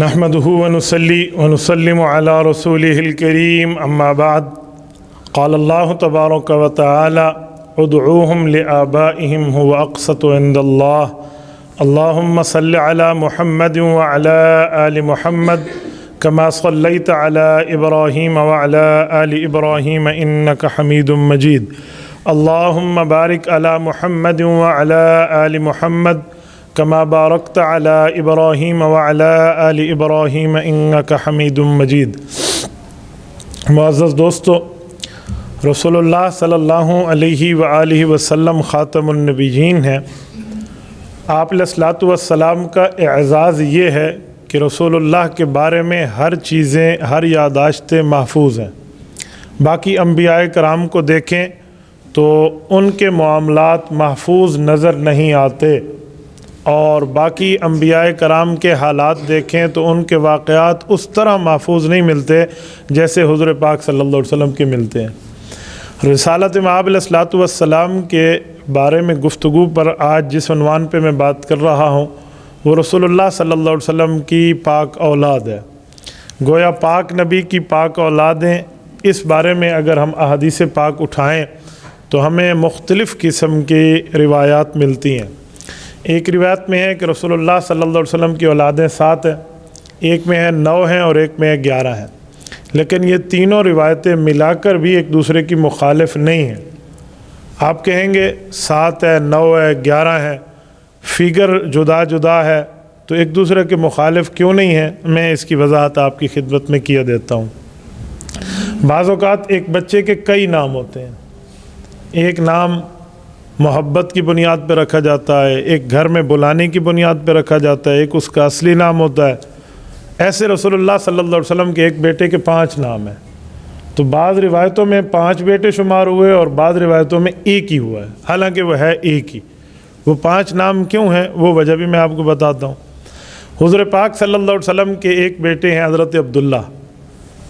نحمده ونصلي ونسلم على رسوله الكريم أما بعد قال الله تبارك وتعالى ادعوهم لآبائهم هو أقسط عند الله اللهم صل على محمد وعلى آل محمد كما صليت على إبراهيم وعلى آل إبراهيم إنك حميد مجيد اللهم بارك على محمد وعلى آل محمد كما باركت على إبراهيم وعلى آل إبراهيم إنك حميد مجيد۔ معزز دوستو، رسول اللہ صلی اللہ علیہ وآلہ وسلم خاتم النبیین ہیں۔ آپ علیہ الصلاۃ والسلام کا اعزاز یہ ہے کہ رسول اللہ کے بارے میں ہر چیزیں، ہر یادداشتیں محفوظ ہیں۔ باقی انبیاء کرام کو دیکھیں تو ان کے معاملات محفوظ نظر نہیں آتے، اور باقی انبیاء کرام کے حالات دیکھیں تو ان کے واقعات اس طرح محفوظ نہیں ملتے جیسے حضور پاک صلی اللہ علیہ وسلم کے ملتے ہیں۔ رسالت مآب علیہ الصلاۃ والسلام کے بارے میں گفتگو پر آج جس عنوان پہ میں بات کر رہا ہوں وہ رسول اللہ صلی اللہ علیہ وسلم کی پاک اولاد ہے۔ گویا پاک نبی کی پاک اولادیں، اس بارے میں اگر ہم احادیث پاک اٹھائیں تو ہمیں مختلف قسم کی روایات ملتی ہیں۔ ایک روایت میں ہے کہ رسول اللہ صلی اللہ علیہ وسلم کی اولادیں 7 ہیں، ایک میں ہے 9 ہیں اور ایک میں ہے 11 ہیں، لیکن یہ تینوں روایتیں ملا کر بھی ایک دوسرے کی مخالف نہیں ہیں۔ آپ کہیں گے 7 ہے، 9 ہے، 11 ہے، فگر جدا جدا ہے تو ایک دوسرے کے مخالف کیوں نہیں ہیں؟ میں اس کی وضاحت آپ کی خدمت میں کیا دیتا ہوں۔ بعض اوقات ایک بچے کے کئی نام ہوتے ہیں، ایک نام محبت کی بنیاد پہ رکھا جاتا ہے، ایک گھر میں بلانے کی بنیاد پہ رکھا جاتا ہے، ایک اس کا اصلی نام ہوتا ہے۔ ایسے رسول اللہ صلی اللہ علیہ وسلم کے ایک بیٹے کے 5 نام ہیں، تو بعض روایتوں میں 5 بیٹے شمار ہوئے اور بعض روایتوں میں ایک ہی ہوا ہے، حالانکہ وہ ہے ایک ہی۔ وہ 5 نام کیوں ہیں وہ وجہ بھی میں آپ کو بتاتا ہوں۔ حضور پاک صلی اللہ علیہ وسلم کے ایک بیٹے ہیں حضرت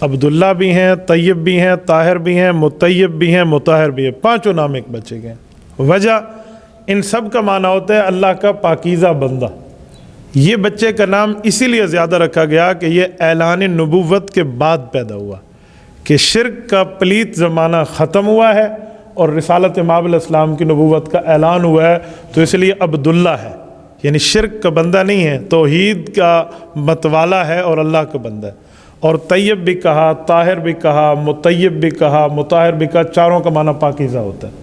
عبداللہ بھی ہیں، طیب بھی ہیں، طاہر بھی ہیں، مطیب بھی ہیں، مطہر بھی ہیں، 5 نام ایک بچے کے ہیں۔ وجہ ان سب کا معنی ہوتا ہے اللہ کا پاکیزہ بندہ۔ یہ بچے کا نام اسی لیے زیادہ رکھا گیا کہ یہ اعلان نبوت کے بعد پیدا ہوا، کہ شرک کا پلیت زمانہ ختم ہوا ہے اور رسالت مآب علیہ السلام کی نبوت کا اعلان ہوا ہے، تو اس لیے عبداللہ ہے، یعنی شرک کا بندہ نہیں ہے، توحید کا متوالا ہے اور اللہ کا بندہ ہے۔ اور طیب بھی کہا، طاہر بھی کہا، مطیب بھی کہا، مطہر بھی کہا، چاروں کا معنی پاکیزہ ہوتا ہے۔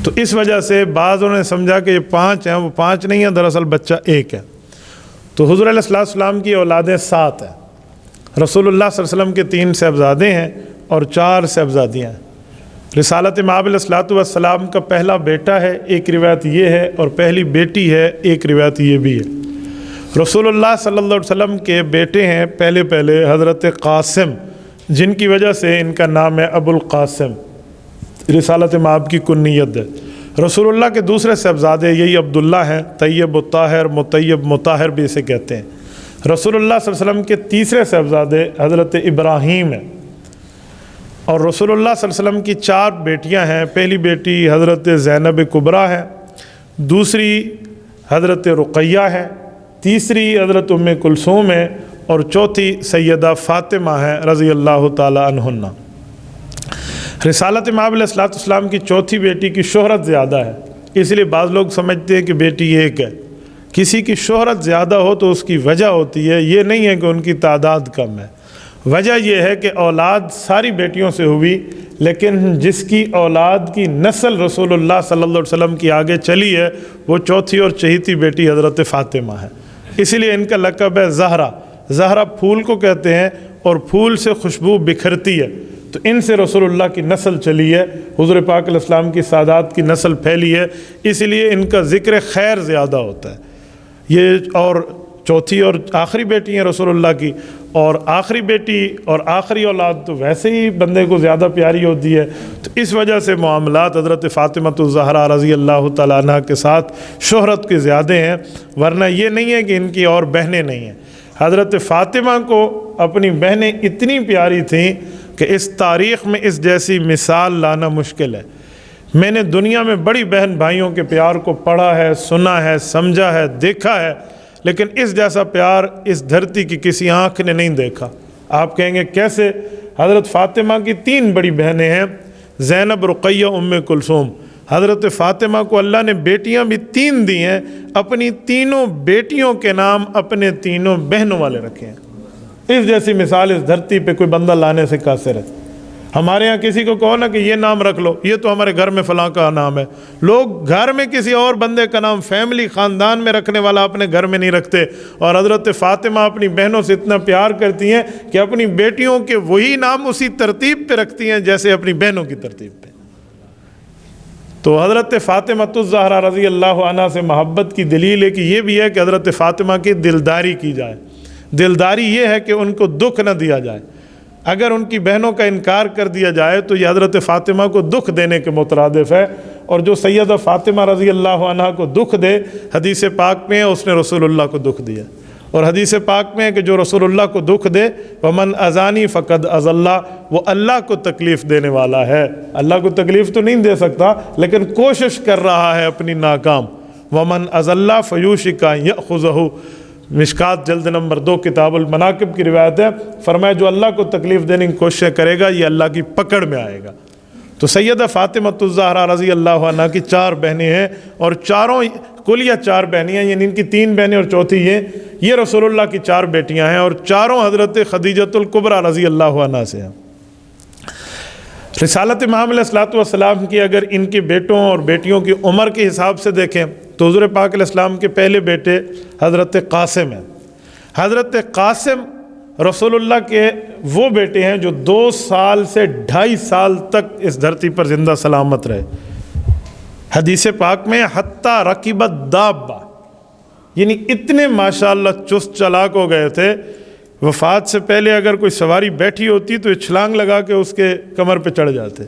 تو اس وجہ سے بعضوں نے سمجھا کہ یہ 5 ہیں، وہ 5 نہیں ہیں، دراصل بچہ ایک ہے۔ تو حضور علیہ السلام کی اولادیں 7 ہیں۔ رسول اللہ صلی اللہ علیہ وسلم کے 3 صاحبزادے ہیں اور 4 صاحبزادیاں ہیں۔ رسالت مآب علیہ السلام کا پہلا بیٹا ہے، ایک روایت یہ ہے، اور پہلی بیٹی ہے، ایک روایت یہ بھی ہے۔ رسول اللہ صلی اللہ علیہ وسلم کے بیٹے ہیں پہلے حضرت قاسم، جن کی وجہ سے ان کا نام ہے ابو القاسم، رسالت مآب کی کنیت ہے۔ رسول اللہ کے دوسرے صاحبزادے یہی عبداللہ ہیں، طیب الطاہر، مطیب مطہر بھی اسے کہتے ہیں۔ رسول اللہ صلی اللہ علیہ وسلم کے تیسرے صاحبزادے حضرت ابراہیم ہیں، اور رسول اللہ صلی اللہ علیہ وسلم کی 4 بیٹیاں ہیں۔ پہلی بیٹی حضرت زینب کبریٰ ہے، دوسری حضرت رقیہ ہے، تیسری حضرت ام کلثوم ہے، اور چوتھی سیدہ فاطمہ ہے رضی اللہ تعالی عنہن۔ رسالت مآب علیہ السلام کی چوتھی بیٹی کی شہرت زیادہ ہے، اس لیے بعض لوگ سمجھتے ہیں کہ بیٹی ایک ہے۔ کسی کی شہرت زیادہ ہو تو اس کی وجہ ہوتی ہے، یہ نہیں ہے کہ ان کی تعداد کم ہے۔ وجہ یہ ہے کہ اولاد ساری بیٹیوں سے ہوئی، لیکن جس کی اولاد کی نسل رسول اللہ صلی اللہ علیہ وسلم کی آگے چلی ہے وہ چوتھی اور چہیتی بیٹی حضرت فاطمہ ہے، اسی لیے ان کا لقب ہے زہرا۔ زہرا پھول کو کہتے ہیں، اور پھول سے خوشبو بکھرتی ہے، تو ان سے رسول اللہ کی نسل چلی ہے، حضور پاک علیہ السلام کی سادات کی نسل پھیلی ہے، اس لیے ان کا ذکر خیر زیادہ ہوتا ہے۔ یہ اور چوتھی اور آخری بیٹی ہیں رسول اللہ کی، اور آخری بیٹی اور آخری اولاد تو ویسے ہی بندے کو زیادہ پیاری ہوتی ہے، تو اس وجہ سے معاملات حضرت فاطمہ الزہرا رضی اللہ تعالیٰ عنہ کے ساتھ شہرت کے زیادہ ہیں، ورنہ یہ نہیں ہے کہ ان کی اور بہنیں نہیں ہیں۔ حضرت فاطمہ کو اپنی بہنیں اتنی پیاری تھیں کہ اس تاریخ میں اس جیسی مثال لانا مشکل ہے۔ میں نے دنیا میں بڑی بہن بھائیوں کے پیار کو پڑھا ہے، سنا ہے، سمجھا ہے، دیکھا ہے، لیکن اس جیسا پیار اس دھرتی کی کسی آنکھ نے نہیں دیکھا۔ آپ کہیں گے کیسے؟ حضرت فاطمہ کی 3 بڑی بہنیں ہیں، زینب، رقیہ، ام کلثوم۔ حضرت فاطمہ کو اللہ نے بیٹیاں بھی 3 دی ہیں، اپنی تینوں بیٹیوں کے نام اپنے تینوں بہنوں والے رکھے ہیں۔ اس جیسی مثال اس دھرتی پہ کوئی بندہ لانے سے قاصر ہے۔ ہمارے ہاں کسی کو کہو نا کہ یہ نام رکھ لو، یہ تو ہمارے گھر میں فلاں کا نام ہے، لوگ گھر میں کسی اور بندے کا نام فیملی خاندان میں رکھنے والا اپنے گھر میں نہیں رکھتے۔ اور حضرت فاطمہ اپنی بہنوں سے اتنا پیار کرتی ہیں کہ اپنی بیٹیوں کے وہی نام اسی ترتیب پہ رکھتی ہیں جیسے اپنی بہنوں کی ترتیب پہ۔ تو حضرت فاطمہ الزہرا رضی اللہ عنہا سے محبت کی دلیل ہے کہ یہ بھی ہے کہ حضرت فاطمہ کی دلداری کی جائے۔ دلداری یہ ہے کہ ان کو دکھ نہ دیا جائے۔ اگر ان کی بہنوں کا انکار کر دیا جائے تو یہ حضرت فاطمہ کو دکھ دینے کے مترادف ہے، اور جو سیدہ فاطمہ رضی اللہ عنہا کو دکھ دے، حدیث پاک میں اس نے رسول اللہ کو دکھ دیا۔ اور حدیث پاک میں ہے کہ جو رسول اللہ کو دکھ دے ومن اذانی فقد اذى اللہ، وہ اللہ کو تکلیف دینے والا ہے۔ اللہ کو تکلیف تو نہیں دے سکتا لیکن کوشش کر رہا ہے اپنی ناکام۔ ومن اذى اللہ فیوشک ان یأخذہ، مشکات جلد نمبر 2 کتاب المناقب کی روایت ہے، فرمایا جو اللہ کو تکلیف دینے کی کوشش کرے گا یہ اللہ کی پکڑ میں آئے گا۔ تو سیدہ فاطمہ الزہرا رضی اللہ عنہا کی 4 بہنیں ہیں، اور چاروں کل یا 4 بہنیں ہیں، یعنی ان کی 3 بہنیں اور چوتھی یہ رسول اللہ کی 4 بیٹیاں ہیں، اور چاروں حضرت خدیجۃ الکبریٰ رضی اللہ عنہا سے ہیں۔ رسالت امام علیہ الصلوۃ والسلام کی اگر ان کے بیٹوں اور بیٹیوں کی عمر کے حساب سے دیکھیں تو حضور پاک علیہ السلام کے پہلے بیٹے حضرت قاسم ہیں۔ حضرت قاسم رسول اللہ کے وہ بیٹے ہیں جو 2 سال سے 2.5 سال تک اس دھرتی پر زندہ سلامت رہے۔ حدیث پاک میں حتیٰ رکبت دابہ، یعنی اتنے ماشاءاللہ چست چلاک ہو گئے تھے، وفات سے پہلے اگر کوئی سواری بیٹھی ہوتی تو یہ چھلانگ لگا کے اس کے کمر پہ چڑھ جاتے۔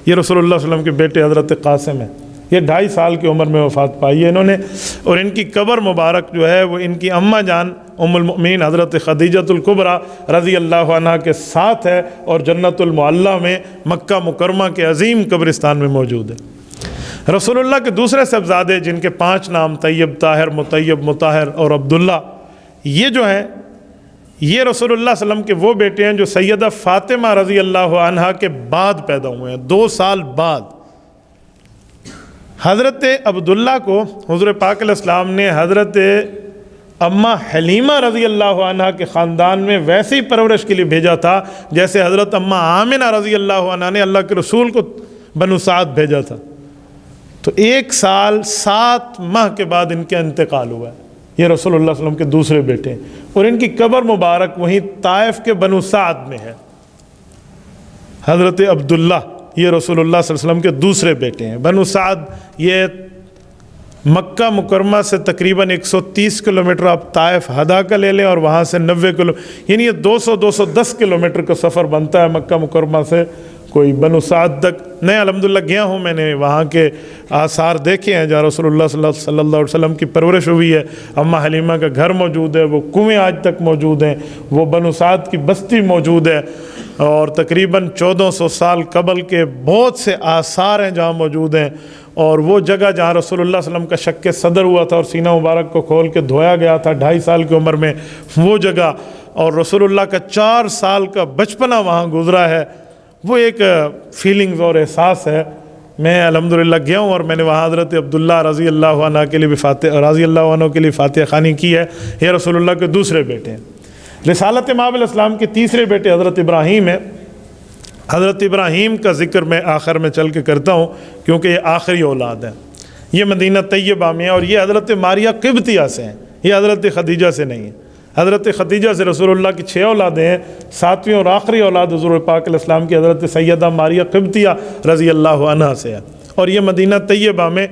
یہ رسول اللہ صلی اللہ علیہ وسلم کے بیٹے حضرت قاسم ہیں، یہ 2.5 سال کی عمر میں وفات پائی ہے انہوں نے، اور ان کی قبر مبارک جو ہے وہ ان کی اماں جان ام المؤمنین حضرت خدیجۃ الکبریٰ رضی اللہ عنہا کے ساتھ ہے، اور جنت المعلیٰ میں مکہ مکرمہ کے عظیم قبرستان میں موجود ہے۔ رسول اللہ کے دوسرے صاحبزادے جن کے 5 نام طیب، طاہر، مطیب، مطہر اور عبداللہ، یہ جو ہیں یہ رسول اللہ صلی اللہ علیہ وسلم کے وہ بیٹے ہیں جو سیدہ فاطمہ رضی اللہ عنہا کے بعد پیدا ہوئے ہیں، 2 سال بعد۔ حضرت عبداللہ کو حضور پاک علیہ السلام نے حضرت اماں حلیمہ رضی اللہ عنہا کے خاندان میں ویسی پرورش کے لیے بھیجا تھا جیسے حضرت اماں آمنہ رضی اللہ عنہا نے اللہ کے رسول کو بنو سعد بھیجا تھا۔ تو 1 سال 7 ماہ کے بعد ان کا انتقال ہوا ہے۔ یہ رسول اللہ صلی اللہ علیہ وسلم کے دوسرے بیٹے ہیں، اور ان کی قبر مبارک وہیں طائف کے بنو سعد میں ہے۔ حضرت عبداللہ یہ رسول اللہ صلی اللہ علیہ وسلم کے دوسرے بیٹے ہیں۔ بنو سعد یہ مکہ مکرمہ سے تقریباً 130 کلومیٹر، آپ طائف ہدا کا لے لیں اور وہاں سے 90 یعنی یہ 200-210 کلومیٹر کا سفر بنتا ہے مکہ مکرمہ سے کوئی بنو سعد تک۔ میں الحمدللہ گیا ہوں، میں نے وہاں کے آثار دیکھے ہیں جہاں رسول اللہ صلی اللہ علیہ وسلم کی پرورش ہوئی ہے۔ اماں حلیمہ کا گھر موجود ہے، وہ کنویں آج تک موجود ہیں، وہ بنو سعد کی بستی موجود ہے، اور تقریباً 1400 سال قبل کے بہت سے آثار ہیں جہاں موجود ہیں۔ اور وہ جگہ جہاں رسول اللہ صلی اللہ علیہ وسلم کا شق صدر ہوا تھا اور سینہ مبارک کو کھول کے دھویا گیا تھا 2.5 سال کی عمر میں، وہ جگہ، اور رسول اللہ کا 4 سال کا بچپنا وہاں گزرا ہے، وہ ایک فیلنگز اور احساس ہے۔ میں الحمدللہ گیا ہوں اور میں نے وہاں حضرت عبداللہ رضی اللہ عنہ کے لیے بھی فاتحہ خوانی کی ہے۔ یہ رسول اللہ کے دوسرے بیٹے ہیں۔ رسالت امام علیہ السلام کے تیسرے بیٹے حضرت ابراہیم ہیں۔ حضرت ابراہیم کا ذکر میں آخر میں چل کے کرتا ہوں کیونکہ یہ آخری اولاد ہیں، یہ مدینہ طیبہ میں ہیں، اور یہ حضرت ماریہ قبطیہ سے ہیں، یہ حضرت خدیجہ سے نہیں ہیں۔ حضرت خدیجہ سے رسول اللہ کی 6 اولادیں ہیں، 7ویں اور آخری اولاد حضور پاک علیہ السلام کی حضرت سیدہ ماریہ قبطیہ رضی اللہ عنہا سے ہے، اور یہ مدینہ طیبہ میں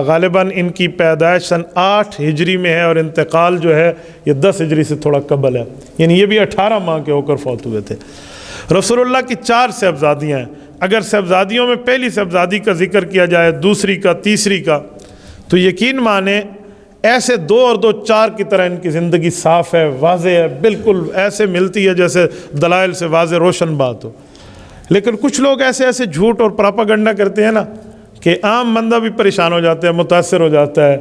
غالباً ان کی پیدائش سن 8 ہجری میں ہے، اور انتقال جو ہے یہ 10 ہجری سے تھوڑا قبل ہے، یعنی یہ بھی 18 ماہ کے ہو کر فوت ہوئے تھے۔ رسول اللہ کی 4 صاحبزادیاں ہیں۔ اگر صاحبزادیوں میں پہلی صاحبزادی کا ذکر کیا جائے، دوسری کا، تیسری کا، تو یقین مانیں ایسے 2 اور 2 4 کی طرح ان کی زندگی صاف ہے، واضح ہے، بالکل ایسے ملتی ہے جیسے دلائل سے واضح روشن بات ہو۔ لیکن کچھ لوگ ایسے جھوٹ اور پراپاگنڈا کرتے ہیں نا کہ عام بندہ بھی پریشان ہو جاتا ہے، متاثر ہو جاتا ہے،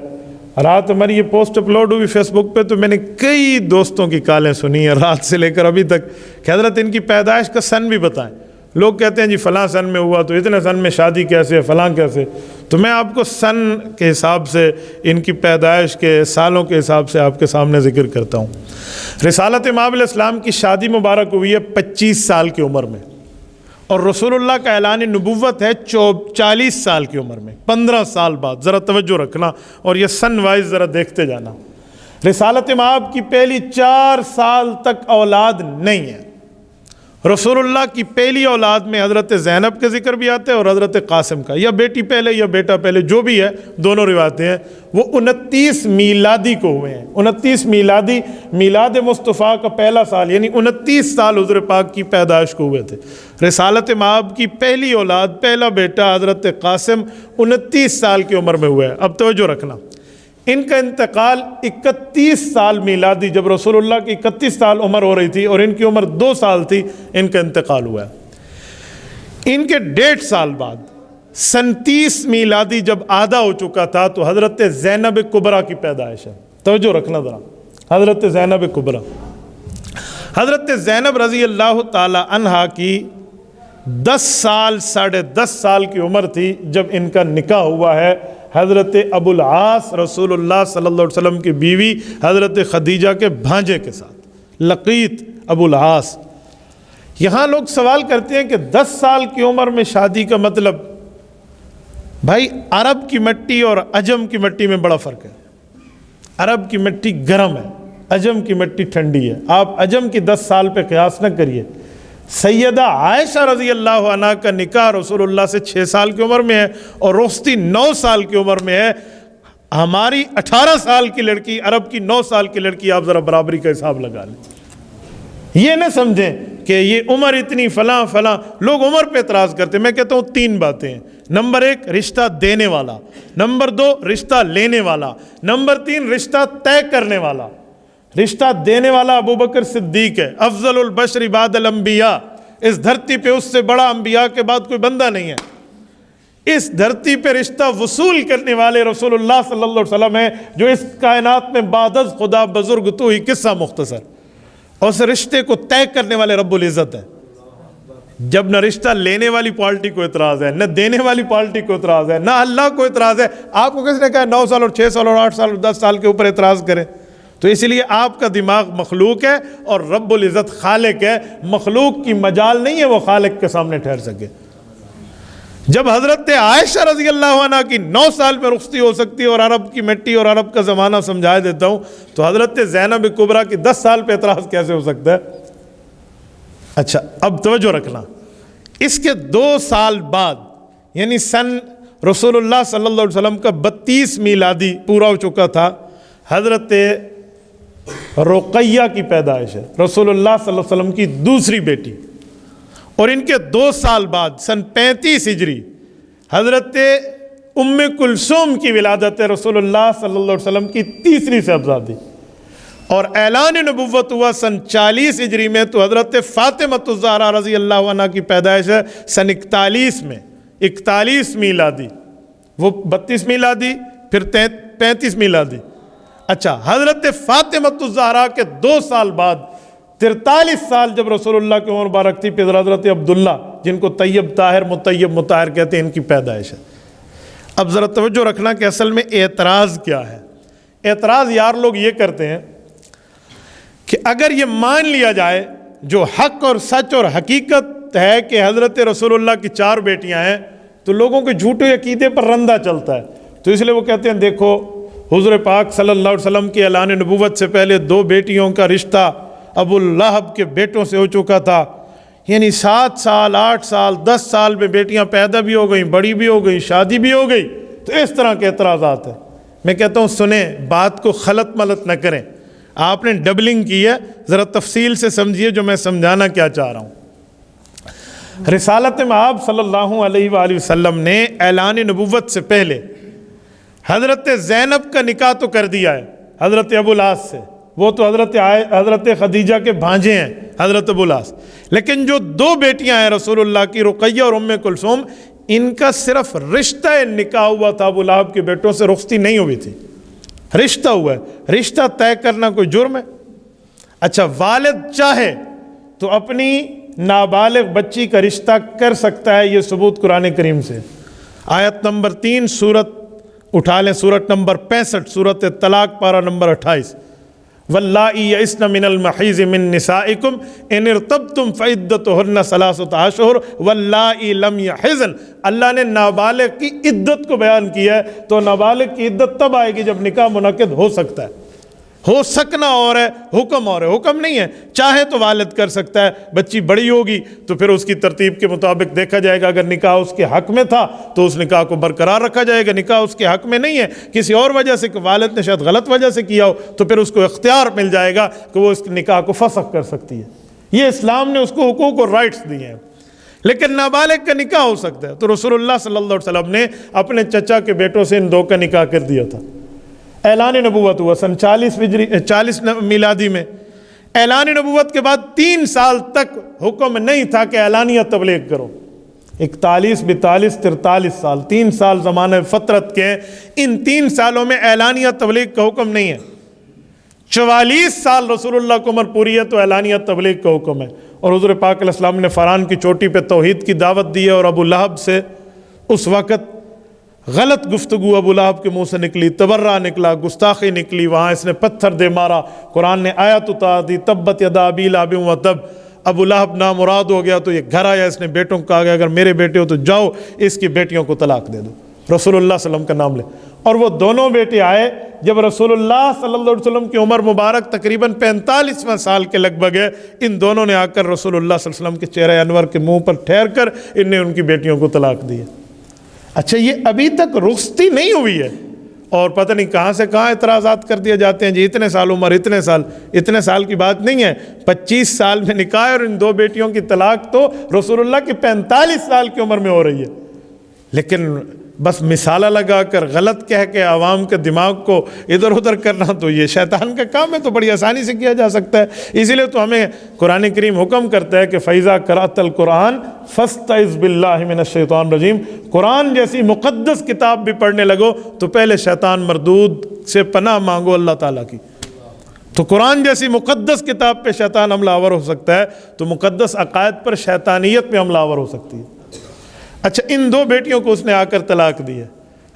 رات ہماری یہ پوسٹ اپلوڈ ہوئی فیس بک پہ تو میں نے کئی دوستوں کی کالیں سنی ہیں رات سے لے کر ابھی تک کہ حضرت ان کی پیدائش کا سن بھی بتائیں. لوگ کہتے ہیں جی فلاں سن میں ہوا تو اتنے سن میں شادی کیسے, فلاں کیسے. تو میں آپ کو سن کے حساب سے ان کی پیدائش کے سالوں کے حساب سے آپ کے سامنے ذکر کرتا ہوں. رسالت مآب علیہ السلام کی شادی مبارک ہوئی ہے 25 سال کی عمر میں, اور رسول اللہ کا اعلان نبوت ہے 40 سال کی عمر میں, 15 سال بعد. ذرا توجہ رکھنا اور یہ سن وائز ذرا دیکھتے جانا. رسالت مآب کی پہلی 4 سال تک اولاد نہیں ہے. رسول اللہ کی پہلی اولاد میں حضرت زینب کا ذکر بھی آتا ہے اور حضرت قاسم کا, یا بیٹی پہلے یا بیٹا پہلے, جو بھی ہے دونوں روایتیں ہیں. وہ 29 میلادی کو ہوئے ہیں. 29 میلادی, میلاد مصطفیٰ کا پہلا سال, یعنی 29 سال حضور پاک کی پیدائش کو ہوئے تھے. رسالت مآب کی پہلی اولاد, پہلا بیٹا حضرت قاسم 29 سال کی عمر میں ہوا ہے. اب توجہ رکھنا, ان کا انتقال 31 سال میلادی, جب رسول اللہ کی 31 سال عمر ہو رہی تھی اور ان کی عمر 2 سال تھی, ان کا انتقال ہوا ہے. ان کے 1.5 سال بعد 37 میلادی جب آدھا ہو چکا تھا تو حضرت زینب کبریٰ کی پیدائش ہے. توجہ رکھنا ذرا, حضرت زینب کبریٰ. حضرت زینب رضی اللہ تعالی عنہا کی 10 سال 10.5 سال کی عمر تھی جب ان کا نکاح ہوا ہے حضرت ابو العاص رسول اللہ صلی اللہ علیہ وسلم کی بیوی حضرت خدیجہ کے بھانجے کے ساتھ, لقیط ابو العاص. یہاں لوگ سوال کرتے ہیں کہ 10 سال کی عمر میں شادی کا مطلب, بھائی عرب کی مٹی اور عجم کی مٹی میں بڑا فرق ہے. عرب کی مٹی گرم ہے, عجم کی مٹی ٹھنڈی ہے. آپ عجم کی 10 سال پہ قیاس نہ کریے. سیدہ عائشہ رضی اللہ عنہ کا نکاح رسول اللہ سے 6 سال کی عمر میں ہے اور رخصتی 9 سال کی عمر میں ہے. ہماری 18 سال کی لڑکی, عرب کی 9 سال کی لڑکی, آپ ذرا برابری کا حساب لگا لیں. یہ نہ سمجھیں کہ یہ عمر اتنی فلاں فلاں. لوگ عمر پہ اعتراض کرتے ہیں. میں کہتا ہوں 3 باتیں ہیں. نمبر 1 رشتہ دینے والا, نمبر 2 رشتہ لینے والا, نمبر 3 رشتہ طے کرنے والا. رشتہ دینے والا ابو بکر صدیق ہے, افضل البشر بعد الانبیاء. اس دھرتی پہ اس سے بڑا انبیاء کے بعد کوئی بندہ نہیں ہے. اس دھرتی پہ رشتہ وصول کرنے والے رسول اللہ صلی اللہ علیہ وسلم ہیں, جو اس کائنات میں بعد از خدا بزرگ تو ہی قصہ مختصر. اور اس رشتے کو طے کرنے والے رب العزت ہے. جب نہ رشتہ لینے والی پارٹی کو اعتراض ہے, نہ دینے والی پارٹی کو اعتراض ہے, نہ اللہ کو اعتراض ہے. آپ کو کس نے کہا 9 سال اور 6 سال اور 8 سال اور 10 سال کے اوپر اعتراض کریں؟ تو اس لیے آپ کا دماغ مخلوق ہے اور رب العزت خالق ہے. مخلوق کی مجال نہیں ہے وہ خالق کے سامنے ٹھہر سکے. جب حضرت عائشہ رضی اللہ عنہ کی 9 سال میں رخصتی ہو سکتی ہے اور عرب کی مٹی اور عرب کا زمانہ سمجھا دیتا ہوں, تو حضرت زینب کبریٰ کی 10 سال پہ اعتراض کیسے ہو سکتا ہے؟ اچھا اب توجہ رکھنا, اس کے 2 سال بعد یعنی سن رسول اللہ صلی اللہ علیہ وسلم کا 32 میلادی پورا ہو چکا تھا, حضرت رقیہ کی پیدائش ہے, رسول اللہ صلی اللہ علیہ وسلم کی دوسری بیٹی. اور ان کے 2 سال بعد سن 35 ہجری حضرت ام کلثوم کی ولادت ہے, رسول اللہ صلی اللہ علیہ وسلم کی تیسری صاحبزادی. اور اعلان نبوت ہوا سن 40 ہجری میں, تو حضرت فاطمۃ الزہرا رضی اللہ عنہ کی پیدائش ہے سن 41 میں, 41 میلادی. وہ 32 میلادی پھر 35 میلادی. اچھا, حضرت فاطمۃ الزہرا کے 2 سال بعد 43 سال جب رسول اللہ کی عمر مبارک تھی, پھر حضرت عبداللہ جن کو طیب طاہر مطیب مطہر کہتے ہیں, ان کی پیدائش ہے. اب ذرا توجہ رکھنا کہ اصل میں اعتراض کیا ہے. اعتراض یار لوگ یہ کرتے ہیں کہ اگر یہ مان لیا جائے جو حق اور سچ اور حقیقت ہے کہ حضرت رسول اللہ کی 4 بیٹیاں ہیں, تو لوگوں کے جھوٹے عقیدے پر رندہ چلتا ہے. تو اس لیے وہ کہتے ہیں دیکھو حضور پاک صلی اللہ علیہ وسلم کے اعلان نبوت سے پہلے 2 بیٹیوں کا رشتہ ابو لہب کے بیٹوں سے ہو چکا تھا, یعنی 7 سال 8 سال 10 سال میں بیٹیاں پیدا بھی ہو گئیں, بڑی بھی ہو گئیں, شادی بھی ہو گئی. تو اس طرح کے اعتراضات ہیں. میں کہتا ہوں سنیں, بات کو خلط ملط نہ کریں. آپ نے ڈبلنگ کی ہے, ذرا تفصیل سے سمجھیے جو میں سمجھانا کیا چاہ رہا ہوں. رسالت مآب صلی اللہ علیہ وآلہ وسلم نے اعلان نبوت سے پہلے حضرت زینب کا نکاح تو کر دیا ہے حضرت ابو العاص سے. وہ تو حضرت خدیجہ کے بھانجے ہیں حضرت ابو العاص. لیکن جو 2 بیٹیاں ہیں رسول اللہ کی, رقیہ اور ام کلثوم, ان کا صرف رشتہ نکاح ہوا تھا ابو لہب کے بیٹوں سے, رخصتی نہیں ہوئی تھی. رشتہ ہوا ہے، رشتہ طے کرنا کوئی جرم ہے؟ اچھا، والد چاہے تو اپنی نابالغ بچی کا رشتہ کر سکتا ہے، یہ ثبوت قرآن کریم سے۔ آیت نمبر 3 سورت اٹھا لیں، سورت نمبر 65 سورت طلاق پارہ نمبر 28، واللائی یئسن من المحیض من نسائکم ان ارتبتم فعدتہن ثلاثۃ اشہر واللائی لم یحضن۔ اللہ نے نابالغ کی عدت کو بیان کیا ہے، تو نابالغ کی عدت تب آئے گی جب نکاح منعقد ہو سکتا ہے۔ ہو سکنا اور ہے، حکم اور ہے، حکم نہیں ہے۔ چاہے تو والد کر سکتا ہے، بچی بڑی ہوگی تو پھر اس کی ترتیب کے مطابق دیکھا جائے گا، اگر نکاح اس کے حق میں تھا تو اس نکاح کو برقرار رکھا جائے گا، نکاح اس کے حق میں نہیں ہے، کسی اور وجہ سے، کہ والد نے شاید غلط وجہ سے کیا ہو، تو پھر اس کو اختیار مل جائے گا کہ وہ اس نکاح کو فسخ کر سکتی ہے۔ یہ اسلام نے اس کو حقوق اور رائٹس دیے ہیں۔ لیکن نابالغ کا نکاح ہو سکتا ہے، تو رسول اللہ صلی اللہ علیہ وسلم نے اپنے چچا کے بیٹوں سے ان دو کا نکاح کر دیا تھا۔ اعلان نبوت ہوا سن 40 میلادی میں۔ اعلان نبوت کے بعد 3 سال تک حکم نہیں تھا کہ اعلانیہ تبلیغ کرو۔ 41 42 43 سال، 3 سال زمانہ فترت کے، ان 3 سالوں میں اعلانیہ تبلیغ کا حکم نہیں ہے۔ 44 سال رسول اللہ کو عمر پوری ہے تو اعلانیہ تبلیغ کا حکم ہے۔ اور حضور پاک علیہ السلام نے فران کی چوٹی پہ توحید کی دعوت دی ہے، اور ابو لہب سے اس وقت غلط گفتگو ابو لہب کے منہ سے نکلی، تبرہ نکلا، گستاخی نکلی، وہاں اس نے پتھر دے مارا، قرآن نے آیت اتار دی، تبت یدا ابی لہب وتب۔ ابو لہب نامراد ہو گیا تو یہ گھر آیا، اس نے بیٹوں کو کہا کہ اگر میرے بیٹے ہو تو جاؤ اس کی بیٹیوں کو طلاق دے دو، رسول اللہ صلی اللہ علیہ وسلم کا نام لے۔ اور وہ دونوں بیٹے آئے جب رسول اللہ صلی اللہ علیہ وسلم کی عمر مبارک تقریباً 45واں سال کے لگ بھگ ہے، ان دونوں نے آ کر رسول اللہ صلی اللہ علیہ وسلم کے چہرہ انور کے منہ پر ٹھہر کر ان نے ان کی بیٹیوں کو طلاق دی ہے۔ اچھا، یہ ابھی تک رخصتی نہیں ہوئی ہے، اور پتہ نہیں کہاں سے کہاں اعتراضات کر دیے جاتے ہیں، جی اتنے سال عمر، اتنے سال کی بات نہیں ہے، 25 سال میں نکاح ہے، اور ان 2 بیٹیوں کی طلاق تو رسول اللہ کی 45 سال کی عمر میں ہو رہی ہے۔ لیکن بس مثالہ لگا کر غلط کہہ کے عوام کے دماغ کو ادھر ادھر کرنا تو یہ شیطان کا کام ہے، تو بڑی آسانی سے کیا جا سکتا ہے۔ اسی لیے تو ہمیں قرآن کریم حکم کرتا ہے کہ فَإِذَا قَرَأْتَ الْقُرْآنَ فَاسْتَعِذْ بِاللَّهِ مِنَ الشَّيْطَانِ الرَّجِيمِ۔ قرآن جیسی مقدس کتاب بھی پڑھنے لگو تو پہلے شیطان مردود سے پناہ مانگو اللہ تعالیٰ کی۔ تو قرآن جیسی مقدس کتاب پہ شیطان حملہ آور ہو سکتا ہے، تو مقدس عقائد پر شیطانیت پہ حملہ آور ہو سکتی ہے۔ اچھا، ان 2 بیٹیوں کو اس نے آ کر طلاق دی ہے۔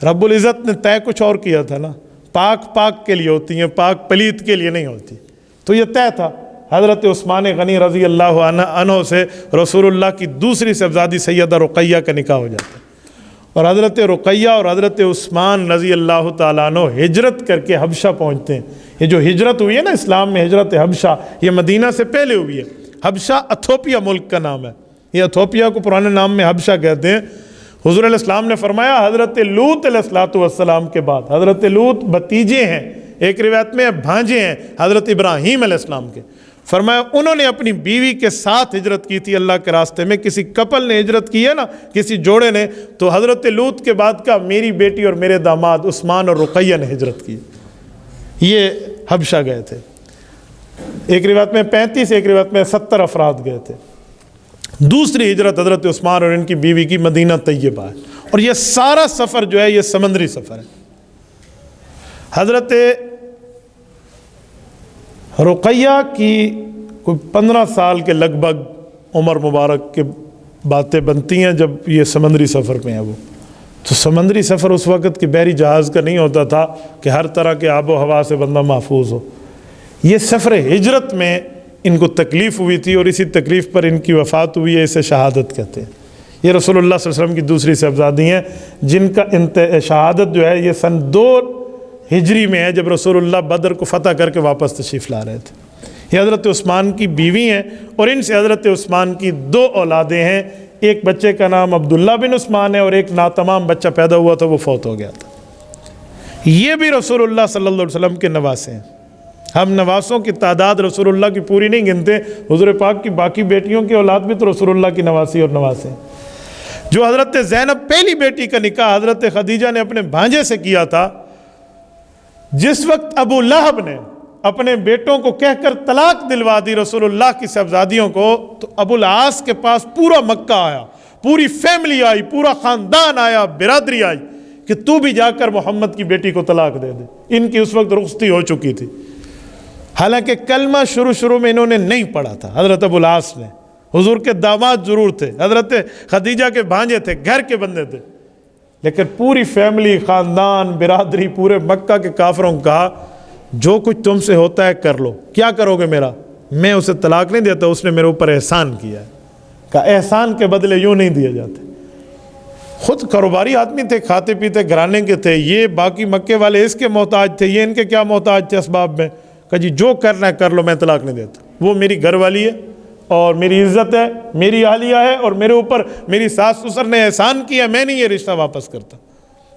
رب العزت نے طے کچھ اور کیا تھا نا، پاک کے لیے ہوتی ہیں، پاک پلیت کے لیے نہیں ہوتی، تو یہ طے تھا۔ حضرت عثمان غنی رضی اللہ عنہ سے رسول اللہ کی دوسری صاحبزادی سیدہ رقیہ کا نکاح ہو جاتا ہے، اور حضرت رقیہ اور حضرت عثمان رضی اللہ تعالیٰ عنہ ہجرت کر کے حبشہ پہنچتے ہیں۔ یہ جو ہجرت ہوئی ہے نا اسلام میں، ہجرت حبشہ، یہ مدینہ سے پہلے ہوئی ہے۔ حبشہ ایتھوپیا ملک کا نام ہے، یہ ایتھوپیا کو پرانے نام میں حبشہ کہتے ہیں۔ حضور علیہ السلام نے فرمایا حضرت لوط علیہ السلام کے بعد، حضرت لوط بھتیجے ہیں، ایک روایت میں بھانجے ہیں حضرت ابراہیم علیہ السلام کے، فرمایا انہوں نے اپنی بیوی کے ساتھ ہجرت کی تھی اللہ کے راستے میں۔ کسی کپل نے ہجرت کی ہے نا، کسی جوڑے نے، تو حضرت لوط کے بعد کا میری بیٹی اور میرے داماد عثمان اور رقیہ نے ہجرت کی، یہ حبشہ گئے تھے۔ ایک روایت میں 35، ایک روایت میں 70 افراد گئے تھے۔ دوسری ہجرت حضرت عثمان اور ان کی بیوی کی مدینہ طیبہ ہے، اور یہ سارا سفر جو ہے یہ سمندری سفر ہے۔ حضرت رقیہ کی کوئی 15 سال کے لگ بھگ عمر مبارک کے باتیں بنتی ہیں جب یہ سمندری سفر پہ ہیں وہ۔ تو سمندری سفر اس وقت کے بحری جہاز کا نہیں ہوتا تھا کہ ہر طرح کے آب و ہوا سے بندہ محفوظ ہو۔ یہ سفر ہجرت میں ان کو تکلیف ہوئی تھی، اور اسی تکلیف پر ان کی وفات ہوئی ہے، اسے شہادت کہتے ہیں۔ یہ رسول اللہ صلی اللہ علیہ وسلم کی دوسری صاحبزادی ہیں، جن کا شہادت جو ہے یہ سن 2 ہجری میں ہے، جب رسول اللہ بدر کو فتح کر کے واپس تشریف لا رہے تھے۔ یہ حضرت عثمان کی بیوی ہیں، اور ان سے حضرت عثمان کی 2 اولادیں ہیں۔ ایک بچے کا نام عبداللہ بن عثمان ہے، اور ایک ناتمام بچہ پیدا ہوا تھا، وہ فوت ہو گیا تھا۔ یہ بھی رسول اللہ صلی اللہ علیہ وسلم کے نواسے ہیں۔ ہم نواسوں کی تعداد رسول اللہ کی پوری نہیں گنتے، حضور پاک کی باقی بیٹیوں کی اولاد بھی تو رسول اللہ کی نواسی اور نواسے ہیں۔ جو حضرت زینب پہلی بیٹی کا نکاح حضرت خدیجہ نے اپنے بھانجے سے کیا تھا، جس وقت ابو لہب نے اپنے بیٹوں کو کہہ کر طلاق دلوا دی رسول اللہ کی صاحبزادیوں کو، تو ابو العاص کے پاس پورا مکہ آیا، پوری فیملی آئی، پورا خاندان آیا، برادری آئی کہ تو بھی جا کر محمد کی بیٹی کو طلاق دے دے۔ ان کی اس وقت رخصتی ہو چکی تھی، حالانکہ کلمہ شروع میں انہوں نے نہیں پڑھا تھا۔ حضرت ابو العاص نے، حضور کے داماد ضرور تھے، حضرت خدیجہ کے بھانجے تھے، گھر کے بندے تھے، لیکن پوری فیملی، خاندان، برادری، پورے مکہ کے کافروں کو کہا جو کچھ تم سے ہوتا ہے کر لو، کیا کرو گے میرا؟ میں اسے طلاق نہیں دیتا، اس نے میرے اوپر احسان کیا ہے۔ کہا احسان کے بدلے یوں نہیں دیے جاتے۔ خود کاروباری آدمی تھے، کھاتے پیتے گھرانے کے تھے، یہ باقی مکے والے اس کے محتاج تھے، یہ ان کے کیا محتاج تھے اسباب میں؟ کہا جی جو کرنا ہے کر لو، میں طلاق نہیں دیتا۔ وہ میری گھر والی ہے اور میری عزت ہے، میری اہلیہ ہے، اور میرے اوپر میری ساس سسر نے احسان کیا، میں نہیں یہ رشتہ واپس کرتا۔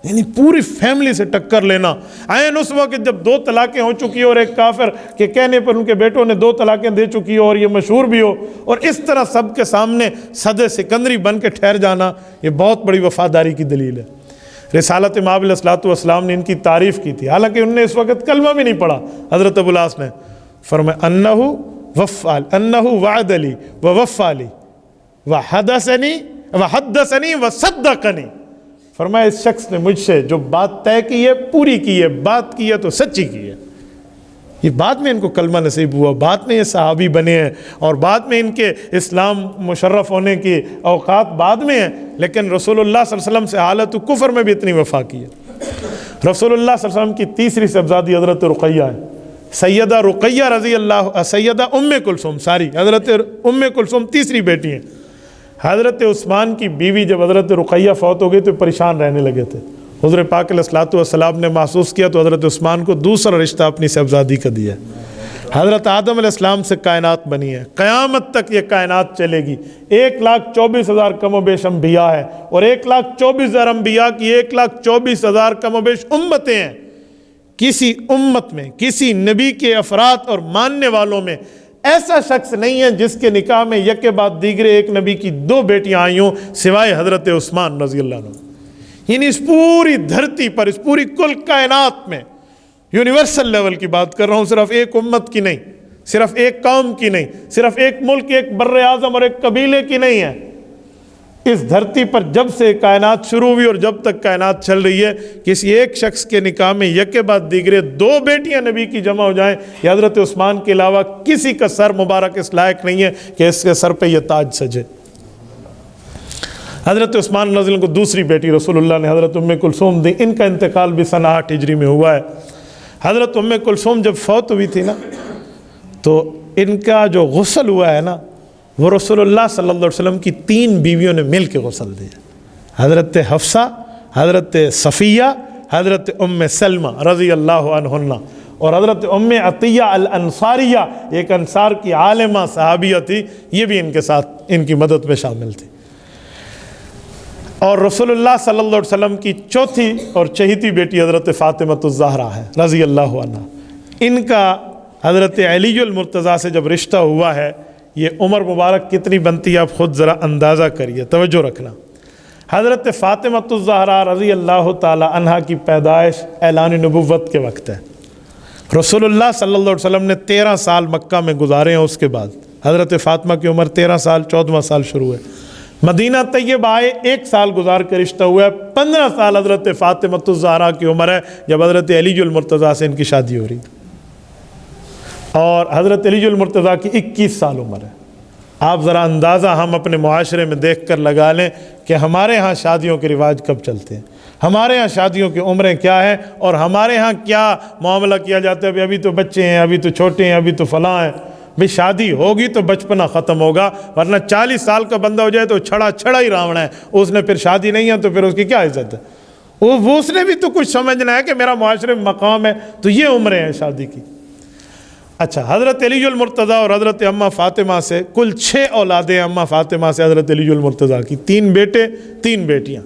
یعنی پوری فیملی سے ٹکر لینا، عین اس وقت جب 2 طلاقیں ہو چکی اور ایک کافر کے کہنے پر ان کے بیٹوں نے 2 طلاقیں دے چکی ہو اور یہ مشہور بھی ہو، اور اس طرح سب کے سامنے صدر سکندری بن کے ٹھہر جانا، یہ بہت بڑی وفاداری کی دلیل ہے۔ رسالت مآب علیہ الصلوۃ والسلام نے ان کی تعریف کی تھی، حالانکہ انہوں نے اس وقت کلمہ بھی نہیں پڑھا۔ حضرت ابو العاص نے فرمایا انہ وعد لی ووفى لی وحدثنی وصدقنی، فرمایا اس شخص نے مجھ سے جو بات طے کی ہے پوری کی ہے، بات کی ہے تو سچی کی ہے۔ یہ بعد میں ان کو کلمہ نصیب ہوا، بعد میں یہ صحابی بنے ہیں، اور بعد میں ان کے اسلام مشرف ہونے کی اوقات بعد میں ہیں، لیکن رسول اللہ صلی اللہ علیہ وسلم سے حالت کفر میں بھی اتنی وفا کی ہے۔ رسول اللہ صلی اللہ علیہ وسلم کی تیسری صاحبزادی حضرت رقیہ ہے، سیدہ رقیہ رضی اللہ، سیدہ ام کلثوم، حضرت ام کلثوم تیسری بیٹی ہیں۔ حضرت عثمان کی بیوی جب حضرت رقیہ فوت ہو گئی تو پریشان رہنے لگے تھے، حضور پاک علیہ الصلوۃ والسلام نے محسوس کیا تو حضرت عثمان کو دوسرا رشتہ اپنی صاحبزادی کا دیا۔ حضرت آدم علیہ السلام سے کائنات بنی ہے، قیامت تک یہ کائنات چلے گی۔ 1,24,000 کم و بیش انبیاء ہے، اور 1,24,000 انبیاء کی 1,24,000 کم و بیش امتیں ہیں۔ کسی امت میں، کسی نبی کے افراد اور ماننے والوں میں ایسا شخص نہیں ہے جس کے نکاح میں یک کے بعد دیگرے ایک نبی کی 2 بیٹیاں آئی ہوں سوائے حضرت عثمان رضی اللہ عنہ۔ یعنی اس پوری دھرتی پر، اس پوری کل کائنات میں، یونیورسل لیول کی بات کر رہا ہوں، صرف ایک امت کی نہیں، صرف ایک قوم کی نہیں، صرف ایک ملک، ایک بر اعظم اور ایک قبیلے کی نہیں ہے۔ اس دھرتی پر جب سے کائنات شروع ہوئی اور جب تک کائنات چل رہی ہے، کسی ایک شخص کے نکاح میں یک کے بعد دیگرے 2 بیٹیاں نبی کی جمع ہو جائیں، یہ حضرت عثمان کے علاوہ کسی کا سر مبارک اس لائق نہیں ہے کہ اس کے سر پہ یہ تاج سجے۔ حضرت عثمان رضی اللہ عنہ کو دوسری بیٹی رسول اللہ نے حضرت ام کلثوم دی، ان کا انتقال بھی سنہ 8 ہجری میں ہوا ہے۔ حضرت ام کلثوم جب فوت ہوئی تھی نا، تو ان کا جو غسل ہوا ہے نا، وہ رسول اللہ صلی اللہ علیہ وسلم کی 3 بیویوں نے مل کے غسل دیا، حضرت حفصہ، حضرت صفیہ، حضرت ام سلمہ رضی اللہ عنہن، اور حضرت ام عطیہ الانصاریہ، ایک انصار کی عالمہ صحابیہ تھی، یہ بھی ان کے ساتھ ان کی مدد میں شامل تھی۔ اور رسول اللہ صلی اللہ علیہ وسلم کی 4تھی اور چہیتی بیٹی حضرت فاطمہ الزہرا ہے رضی اللہ عنہ۔ ان کا حضرت علی المرتضیٰ سے جب رشتہ ہوا ہے، یہ عمر مبارک کتنی بنتی ہے آپ خود ذرا اندازہ کریے، توجہ رکھنا۔ حضرت فاطمہ الزہرا رضی اللہ تعالی عنہ کی پیدائش اعلان نبوت کے وقت ہے۔ رسول اللہ صلی اللہ علیہ وسلم نے 13 سال مکہ میں گزارے ہیں، اس کے بعد حضرت فاطمہ کی عمر 13 سال، 14واں سال شروع ہے۔ مدینہ طیبہ آئے 1 سال گزار کے رشتہ ہوا ہے، 15 سال حضرت فاطمہ الزہرا کی عمر ہے جب حضرت علی المرتضیٰ سے ان کی شادی ہو رہی، اور حضرت علی المرتضیٰ کی 21 سال عمر ہے۔ آپ ذرا اندازہ ہم اپنے معاشرے میں دیکھ کر لگا لیں کہ ہمارے ہاں شادیوں کے رواج کب چلتے ہیں، ہمارے ہاں شادیوں کی عمریں کیا ہیں، اور ہمارے ہاں کیا معاملہ کیا جاتا ہے۔ ابھی تو بچے ہیں، ابھی تو چھوٹے ہیں، ابھی تو فلاں ہیں۔ بھئی شادی ہوگی تو بچپنا ختم ہوگا، ورنہ 40 سال کا بندہ ہو جائے تو چھڑا ہی راوڑ ہے، اس نے پھر شادی نہیں ہے تو پھر اس کی کیا عزت ہے؟ وہ اس نے بھی تو کچھ سمجھنا ہے کہ میرا معاشرے میں مقام ہے، تو یہ عمریں ہیں شادی کی۔ اچھا، حضرت علی المرتضیٰ اور حضرت اماں فاطمہ سے کل 6 اولادیں، اماں فاطمہ سے حضرت علی المرتضیٰ کی 3 بیٹے 3 بیٹیاں،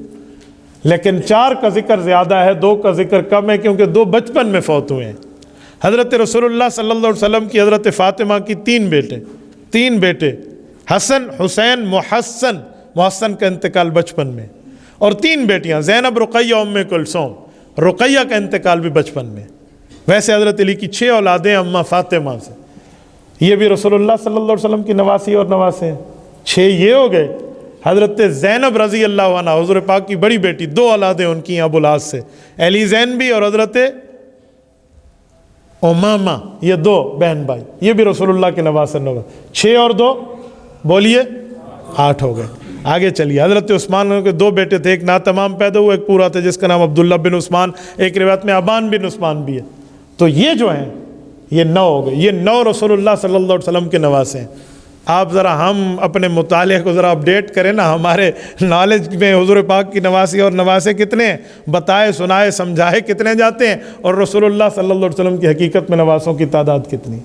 لیکن 4 کا ذکر زیادہ ہے، 2 کا ذکر کم ہے کیونکہ 2 بچپن میں فوت ہوئے ہیں۔ حضرت رسول اللہ صلی اللہ علیہ وسلم کی حضرت فاطمہ کی 3 بیٹے حسن، حسین، محسن کا انتقال بچپن میں، اور 3 بیٹیاں زینب، رقیہ، ام کلثوم۔ رقیہ کا انتقال بھی بچپن میں۔ ویسے حضرت علی کی 6 اولادیں اماں فاطمہ سے، یہ بھی رسول اللہ صلی اللہ علیہ وسلم کی نواسی اور نواسے ہیں۔ 6 یہ ہو گئے، حضرت زینب رضی اللہ عنہ حضور پاک کی بڑی بیٹی، 2 اولادیں ان کی ابو العاص سے، علی زین بھی اور حضرت امامہ، یہ 2 بہن بھائی، یہ بھی رسول اللہ کے نواسے 9، 6 اور 2 بولیے 8 ہو گئے۔ آگے چلیے، حضرت عثمان کے 2 بیٹے تھے، ایک ناتمام پیدا ہوا، ایک پورا تھا جس کا نام عبداللہ بن عثمان، ایک روایت میں ابان بن عثمان بھی ہے۔ تو یہ جو ہیں یہ 9 ہو گئے، یہ 9 رسول اللہ صلی اللہ علیہ وسلم کے نواسے ہیں۔ آپ ذرا ہم اپنے مطالعے کو ذرا اپڈیٹ کریں نا، ہمارے نالج میں حضور پاک کی نواسی اور نواسے کتنے ہیں، بتائے سنائے سمجھائے کتنے جاتے ہیں، اور رسول اللہ صلی اللہ علیہ وسلم کی حقیقت میں نواسوں کی تعداد کتنی؟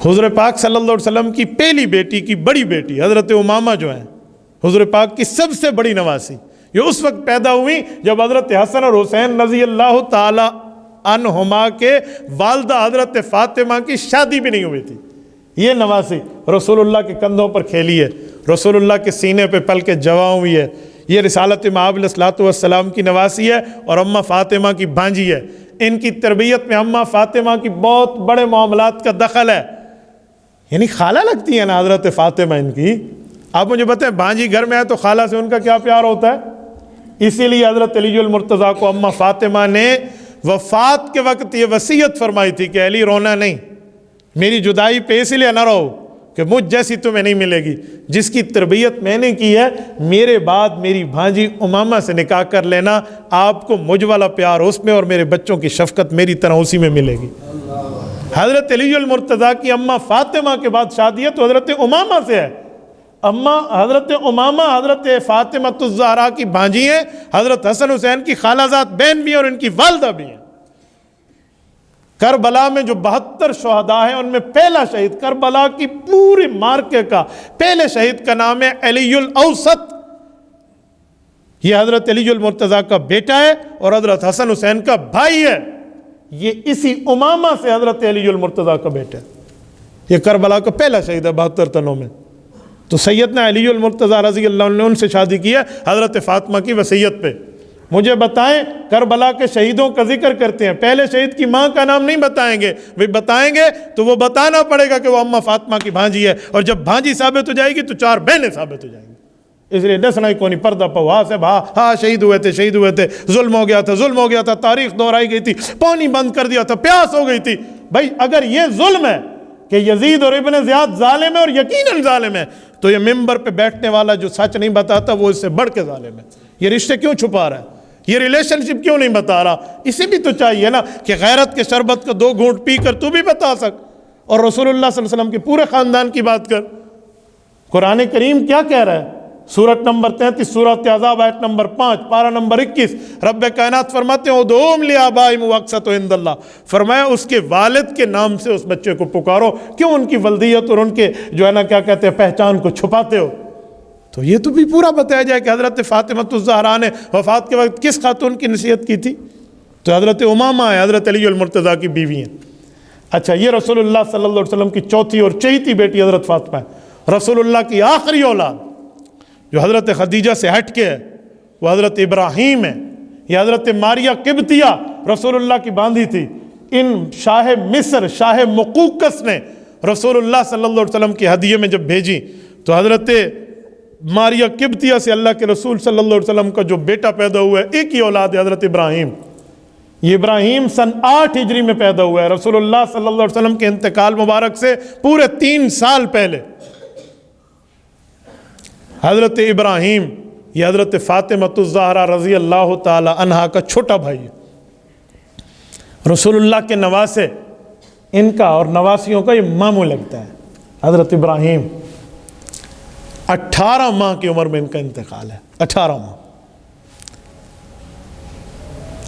حضور پاک صلی اللہ علیہ وسلم کی پہلی بیٹی کی بڑی بیٹی حضرت امامہ جو ہیں حضور پاک کی سب سے بڑی نواسی، یہ اس وقت پیدا ہوئی جب حضرت حسن اور حسین رضی اللہ تعالی عنہما کے والدہ حضرت فاطمہ کی شادی بھی نہیں ہوئی تھی۔ یہ نواسی رسول اللہ کے کندھوں پر کھیلی ہے، رسول اللہ کے سینے پہ پل کے جواں ہوئی ہے۔ یہ رسالت مآب علیہ الصلوۃ والسلام کی نواسی ہے اور اماں فاطمہ کی بھانجی ہے۔ ان کی تربیت میں اماں فاطمہ کی بہت بڑے معاملات کا دخل ہے، یعنی خالہ لگتی ہے نا حضرت فاطمہ ان کی۔ آپ مجھے بتائیں بھانجی گھر میں ہے تو خالہ سے ان کا کیا پیار ہوتا ہے؟ اسی لیے حضرت علی المرتضیٰ کو اماں فاطمہ نے وفات کے وقت یہ وصیت فرمائی تھی کہ علی رونا نہیں، میری جدائی پہ اس لیے نہ رہو کہ مجھ جیسی تمہیں نہیں ملے گی، جس کی تربیت میں نے کی ہے میرے بعد میری بھانجی امامہ سے نکاح کر لینا، آپ کو مجھ والا پیار اس میں اور میرے بچوں کی شفقت میری طرح اسی میں ملے گی۔ حضرت علی المرتضیٰ کی اماں فاطمہ کے بعد شادی ہے تو حضرت امامہ سے ہے۔ اماں حضرت امامہ حضرت فاطمہ الزہرا کی بھانجی ہیں، حضرت حسن حسین کی خالہ زاد بہن بھی ہیں اور ان کی والدہ بھی ہیں۔ کربلا میں جو 72 شہداء ہیں ان میں پہلا شہید کربلا کی پوری مارکے کا پہلے شہید کا نام ہے علی الاوسط، یہ حضرت علی المرتضیٰ کا بیٹا ہے اور حضرت حسن حسین کا بھائی ہے، یہ اسی امامہ سے حضرت علی المرتضیٰ کا بیٹا ہے، یہ کربلا کا پہلا شہید ہے 72 تنوں میں۔ تو سیدنا علی المرتضیٰ رضی اللہ عنہ نے ان سے شادی کی ہے حضرت فاطمہ کی وصیت پہ۔ مجھے بتائیں کربلا کے شہیدوں کا ذکر کرتے ہیں، پہلے شہید کی ماں کا نام نہیں بتائیں گے، وہ بتائیں گے تو وہ بتانا پڑے گا کہ وہ اماں فاطمہ کی بھانجی ہے، اور جب بھانجی ثابت ہو جائے گی تو 4 بہنیں ثابت ہو جائیں گی۔ اس لیے ڈسنا ہی کونی پردہ پاؤ، ہاں سے ہاں شہید ہوئے تھے، ظلم ہو گیا تھا، تاریخ دہرائی گئی تھی، پانی بند کر دیا تھا، پیاس ہو گئی تھی۔ بھائی اگر یہ ظلم ہے کہ یزید اور ابن زیاد ظالم ہے اور یقیناً ظالم ہے، تو یہ ممبر پہ بیٹھنے والا جو سچ نہیں بتاتا وہ اس سے بڑھ کے ظالم ہے۔ یہ رشتے کیوں چھپا رہا ہے، یہ ریلیشن شپ کیوں نہیں بتا رہا؟ اسے بھی تو چاہیے نا کہ غیرت کے شربت کو 2 گھونٹ پی کر تو بھی بتا سک، اور رسول اللہ صلی اللہ علیہ وسلم کے پورے خاندان کی بات کر۔ قرآن کریم کیا کہہ رہا ہے؟ سورت نمبر 33 سورۃ احزاب آیت نمبر 5 پارہ نمبر 21، رب کائنات فرماتے ہیں ادعوہم لآبائہم ھو اقسط عند اللہ، فرمایا اس کے والد کے نام سے اس بچے کو پکارو، کیوں ان کی ولدیت اور ان کے جو ہے نا کیا کہتے ہیں پہچان کو چھپاتے ہو؟ تو یہ تو بھی پورا بتایا جائے کہ حضرت فاطمہ الزہرا نے وفات کے وقت کس خاتون کی نصیحت کی تھی؟ تو حضرت امامہ ہے، حضرت علی المرتضیٰ کی بیوی ہیں۔ اچھا، یہ رسول اللہ صلی اللہ علیہ وسلم کی چوتھی اور چہیتی بیٹی حضرت فاطمہ ہے۔ رسول اللہ کی آخری اولاد جو حضرت خدیجہ سے ہٹ کے ہے وہ حضرت ابراہیم ہے۔ یہ حضرت ماریہ قبطیہ رسول اللہ کی باندھی تھی، ان شاہ مصر شاہ مقوقس نے رسول اللہ صلی اللہ علیہ وسلم کی ہدیے میں جب بھیجی تو حضرت ماریہ قبطیہ سے اللہ کے رسول صلی اللہ علیہ وسلم کا جو بیٹا پیدا ہوا ہے ایک ہی اولاد ہے حضرت ابراہیم۔ یہ ابراہیم سن 8 ہجری میں پیدا ہوا ہے، رسول اللہ صلی اللہ علیہ وسلم کے انتقال مبارک سے پورے 3 سال پہلے۔ حضرت ابراہیم یہ حضرت فاطمہ الزہرا رضی اللہ تعالی عنہا کا چھوٹا بھائی ہے۔ رسول اللہ کے نواسے ان کا اور نواسیوں کا یہ ماموں لگتا ہے۔ حضرت ابراہیم 18 ماہ کی عمر میں ان کا انتقال ہے، 18 ماہ۔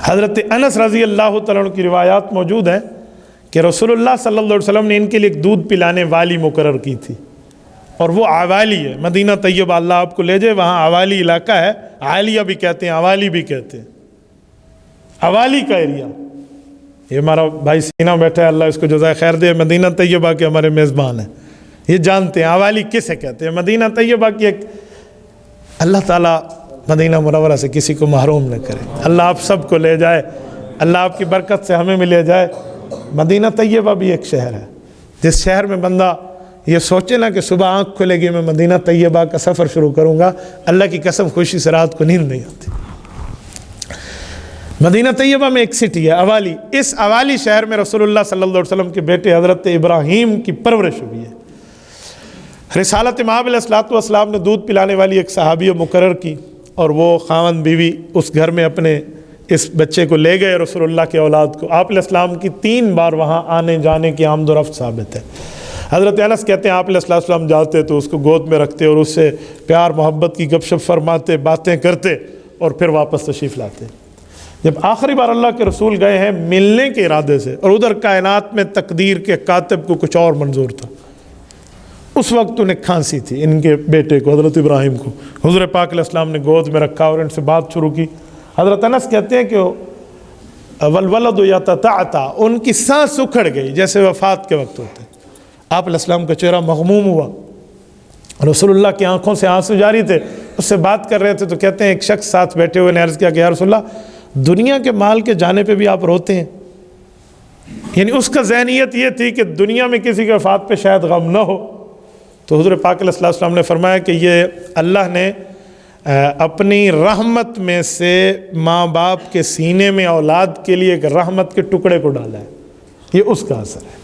حضرت انس رضی اللہ تعالیٰ عنہ کی روایات موجود ہیں کہ رسول اللہ صلی اللہ علیہ وسلم نے ان کے لیے ایک دودھ پلانے والی مقرر کی تھی، اور وہ عوالی ہے، مدینہ طیبہ اللہ آپ کو لے جائے، وہاں عوالی علاقہ ہے، عالیہ بھی کہتے ہیں عوالی بھی کہتے ہیں، عوالی کا ایریا۔ یہ ہمارا بھائی سینہ بیٹھا ہے، اللہ اس کو جزائے خیر دے، مدینہ طیبہ کے ہمارے میزبان ہیں، یہ جانتے ہیں عوالی کسے کہتے ہیں۔ مدینہ طیبہ کی ایک اللہ تعالیٰ مدینہ منورہ سے کسی کو محروم نہ کرے، اللہ آپ سب کو لے جائے، اللہ آپ کی برکت سے ہمیں بھی لے جائے۔ مدینہ طیبہ بھی ایک شہر ہے جس شہر میں بندہ یہ سوچے نا کہ صبح آنکھ کھلے گی میں مدینہ طیبہ کا سفر شروع کروں گا، اللہ کی قسم خوشی سے رات کو نیند نہیں آتی۔ مدینہ طیبہ میں ایک سٹی ہے اوالی، اس اوالی شہر میں رسول اللہ صلی اللہ علیہ وسلم کے بیٹے حضرت ابراہیم کی پرورش ہوئی ہے۔ رسالت مآب علیہ الصلوۃ والسلام نے دودھ پلانے والی ایک صحابی مقرر کی، اور وہ خاوند بیوی اس گھر میں اپنے اس بچے کو لے گئے، رسول اللہ کے اولاد کو۔ آپ علیہ السلام کی 3 بار وہاں آنے جانے کی آمد و رفت ثابت ہے۔ حضرت انس کہتے ہیں آپ علیہ السلام جاتے تو اس کو گود میں رکھتے اور اس سے پیار محبت کی گپ شپ فرماتے، باتیں کرتے اور پھر واپس تشریف لاتے۔ جب آخری بار اللہ کے رسول گئے ہیں ملنے کے ارادے سے، اور ادھر کائنات میں تقدیر کے کاتب کو کچھ اور منظور تھا، اس وقت انہیں کھانسی تھی، ان کے بیٹے کو حضرت ابراہیم کو حضور پاک علیہ السلام نے گود میں رکھا اور ان سے بات شروع کی۔ حضرت انس کہتے ہیں کہ والولد یتتعتع، ان کی سانس اکھڑ گئی جیسے وفات کے وقت ہوتے ہیں۔ آپ علیہ السلام کا چہرہ مغموم ہوا، رسول اللہ کی آنکھوں سے آنسو جاری تھے، اس سے بات کر رہے تھے تو کہتے ہیں ایک شخص ساتھ بیٹھے ہوئے نے عرض کیا کہ یا رسول اللہ دنیا کے مال کے جانے پہ بھی آپ روتے ہیں؟ یعنی اس کا ذہنیت یہ تھی کہ دنیا میں کسی کے وفات پہ شاید غم نہ ہو۔ تو حضور پاک علیہ السلام نے فرمایا کہ یہ اللہ نے اپنی رحمت میں سے ماں باپ کے سینے میں اولاد کے لیے ایک رحمت کے ٹکڑے کو ڈالا ہے، یہ اس کا اثر ہے۔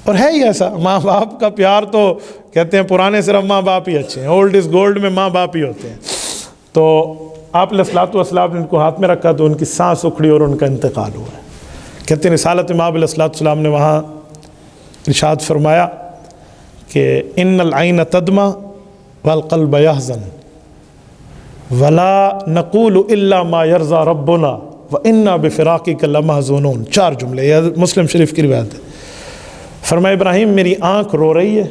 اور ہے ہی ایسا، ماں باپ کا پیار تو کہتے ہیں پرانے صرف ماں باپ ہی اچھے ہیں، اولڈ از گولڈ میں ماں باپ ہی ہوتے ہیں۔ تو آپ علیہ الصلوۃ والسلام نے ان کو ہاتھ میں رکھا تو ان کی سانس اکھڑی اور ان کا انتقال ہوا ہے۔ کہتے ہیں رسالت مآب علیہ الصلوۃ والسلام نے وہاں ارشاد فرمایا کہ ان العین تدمع والقلب یحزن ولا نقول الا ما یرضی ربنا وانا بفراقک لمحزونون۔ 4 جملے، یہ مسلم شریف کی روایت ہے۔ فرمایا ابراہیم میری آنکھ رو رہی ہے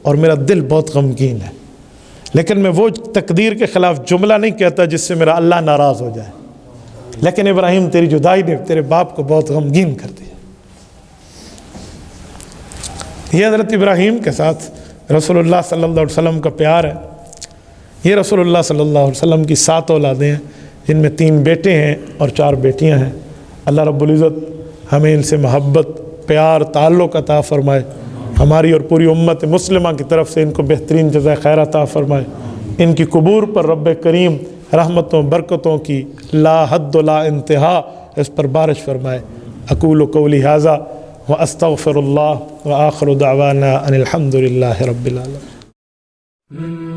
اور میرا دل بہت غمگین ہے، لیکن میں وہ تقدیر کے خلاف جملہ نہیں کہتا جس سے میرا اللہ ناراض ہو جائے، لیکن ابراہیم تیری جدائی نے تیرے باپ کو بہت غمگین کر دیا۔ یہ حضرت ابراہیم کے ساتھ رسول اللہ صلی اللہ علیہ وسلم کا پیار ہے۔ یہ رسول اللہ صلی اللہ علیہ وسلم کی 7 اولادیں ہیں، جن میں 3 بیٹے ہیں اور 4 بیٹیاں ہیں۔ اللہ رب العزت ہمیں ان سے محبت، پیار، تعلق عطا فرمائے، ہماری اور پوری امت مسلمہ کی طرف سے ان کو بہترین جزائے خیر عطا فرمائے۔ ان کی قبور پر رب کریم رحمتوں برکتوں کی لا حد و لا انتہا اس پر بارش فرمائے۔ اقول قولی ھذا واستغفر اللہ وآخر دعوانا ان الحمد للہ رب العالمین۔